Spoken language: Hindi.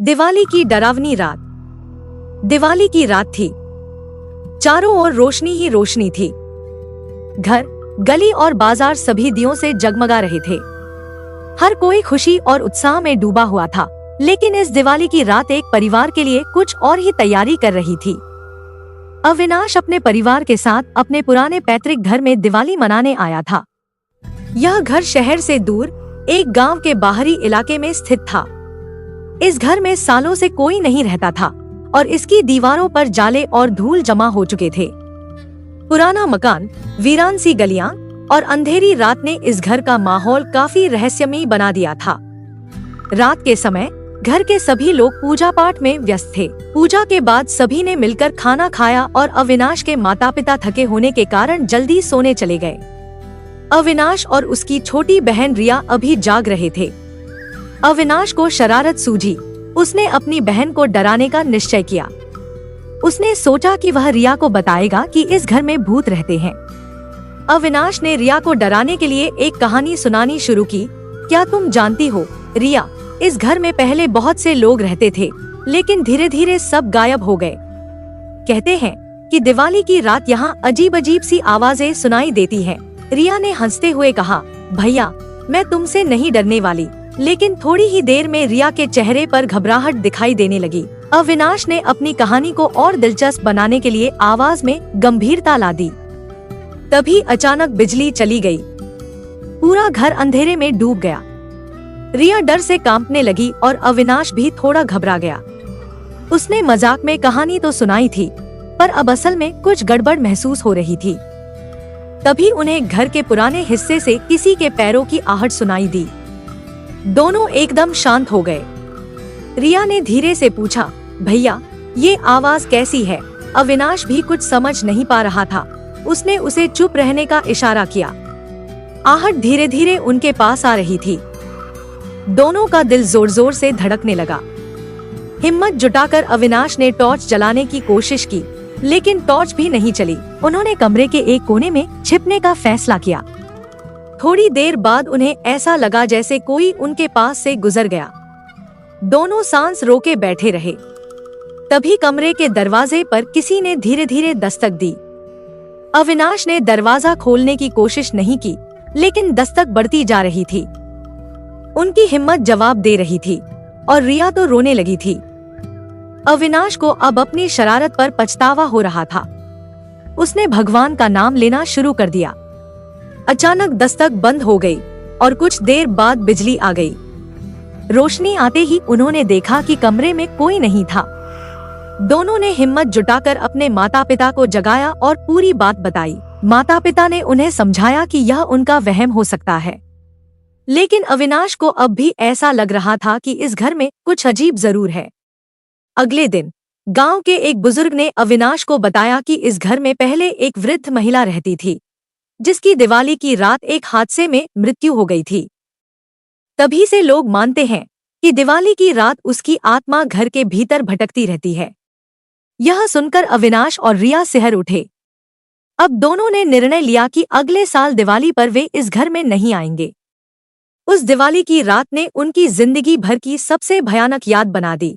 दिवाली की डरावनी रात। दिवाली की रात थी। चारों ओर रोशनी ही रोशनी थी। घर, गली और बाजार सभी दियों से जगमगा रहे थे। हर कोई खुशी और उत्साह में डूबा हुआ था। लेकिन इस दिवाली की रात एक परिवार के लिए कुछ और ही तैयारी कर रही थी। अविनाश अपने परिवार के साथ अपने पुराने पैतृक घर में दिवाली मनाने आया था। यह घर शहर से दूर एक गांव के बाहरी इलाके में स्थित था। इस घर में सालों से कोई नहीं रहता था और इसकी दीवारों पर जाले और धूल जमा हो चुके थे। पुराना मकान, वीरान सी गलियां और अंधेरी रात ने इस घर का माहौल काफी रहस्यमयी बना दिया था। रात के समय घर के सभी लोग पूजा पाठ में व्यस्त थे। पूजा के बाद सभी ने मिलकर खाना खाया और अविनाश के माता पिता थके होने के कारण जल्दी सोने चले गए। अविनाश और उसकी छोटी बहन रिया अभी जाग रहे थे। अविनाश को शरारत सूझी। उसने अपनी बहन को डराने का निश्चय किया। उसने सोचा कि वह रिया को बताएगा कि इस घर में भूत रहते हैं। अविनाश ने रिया को डराने के लिए एक कहानी सुनानी शुरू की। क्या तुम जानती हो रिया, इस घर में पहले बहुत से लोग रहते थे, लेकिन धीरे धीरे सब गायब हो गए। कहते हैं कि दिवाली की रात यहाँ अजीब अजीब सी आवाजें सुनाई देती हैं। रिया ने हंसते हुए कहा, भैया मैं तुमसे नहीं डरने वाली। लेकिन थोड़ी ही देर में रिया के चेहरे पर घबराहट दिखाई देने लगी। अविनाश ने अपनी कहानी को और दिलचस्प बनाने के लिए आवाज में गंभीरता ला दी। तभी अचानक बिजली चली गई। पूरा घर अंधेरे में डूब गया। रिया डर से कांपने लगी और अविनाश भी थोड़ा घबरा गया। उसने मजाक में कहानी तो सुनाई थी, पर अब असल में कुछ गड़बड़ महसूस हो रही थी। तभी उन्हें घर के पुराने हिस्से से किसी के पैरों की आहट सुनाई दी। दोनों एकदम शांत हो गए। रिया ने धीरे से पूछा, भैया ये आवाज कैसी है? अविनाश भी कुछ समझ नहीं पा रहा था। उसने उसे चुप रहने का इशारा किया। आहट धीरे धीरे उनके पास आ रही थी। दोनों का दिल जोर जोर से धड़कने लगा। हिम्मत जुटाकर अविनाश ने टॉर्च जलाने की कोशिश की, लेकिन टॉर्च भी नहीं चली। उन्होंने कमरे के एक कोने में छिपने का फैसला किया। थोड़ी देर बाद उन्हें ऐसा लगा जैसे कोई उनके पास से गुजर गया। दोनों सांस रोके बैठे रहे। तभी कमरे के दरवाजे पर किसी ने धीरे धीरे दस्तक दी। अविनाश ने दरवाजा खोलने की कोशिश नहीं की, लेकिन दस्तक बढ़ती जा रही थी। उनकी हिम्मत जवाब दे रही थी और रिया तो रोने लगी थी। अविनाश को अब अपनी शरारत पर पछतावा हो रहा था। उसने भगवान का नाम लेना शुरू कर दिया। अचानक दस्तक बंद हो गई और कुछ देर बाद बिजली आ गई। रोशनी आते ही उन्होंने देखा कि कमरे में कोई नहीं था। दोनों ने हिम्मत जुटाकर अपने माता पिता को जगाया और पूरी बात बताई। माता पिता ने उन्हें समझाया कि यह उनका वहम हो सकता है, लेकिन अविनाश को अब भी ऐसा लग रहा था कि इस घर में कुछ अजीब जरूर है। अगले दिन गांव के एक बुजुर्ग ने अविनाश को बताया कि इस घर में पहले एक वृद्ध महिला रहती थी, जिसकी दिवाली की रात एक हादसे में मृत्यु हो गई थी। तभी से लोग मानते हैं कि दिवाली की रात उसकी आत्मा घर के भीतर भटकती रहती है। यह सुनकर अविनाश और रिया सिहर उठे। अब दोनों ने निर्णय लिया कि अगले साल दिवाली पर वे इस घर में नहीं आएंगे। उस दिवाली की रात ने उनकी जिंदगी भर की सबसे भयानक याद बना दी।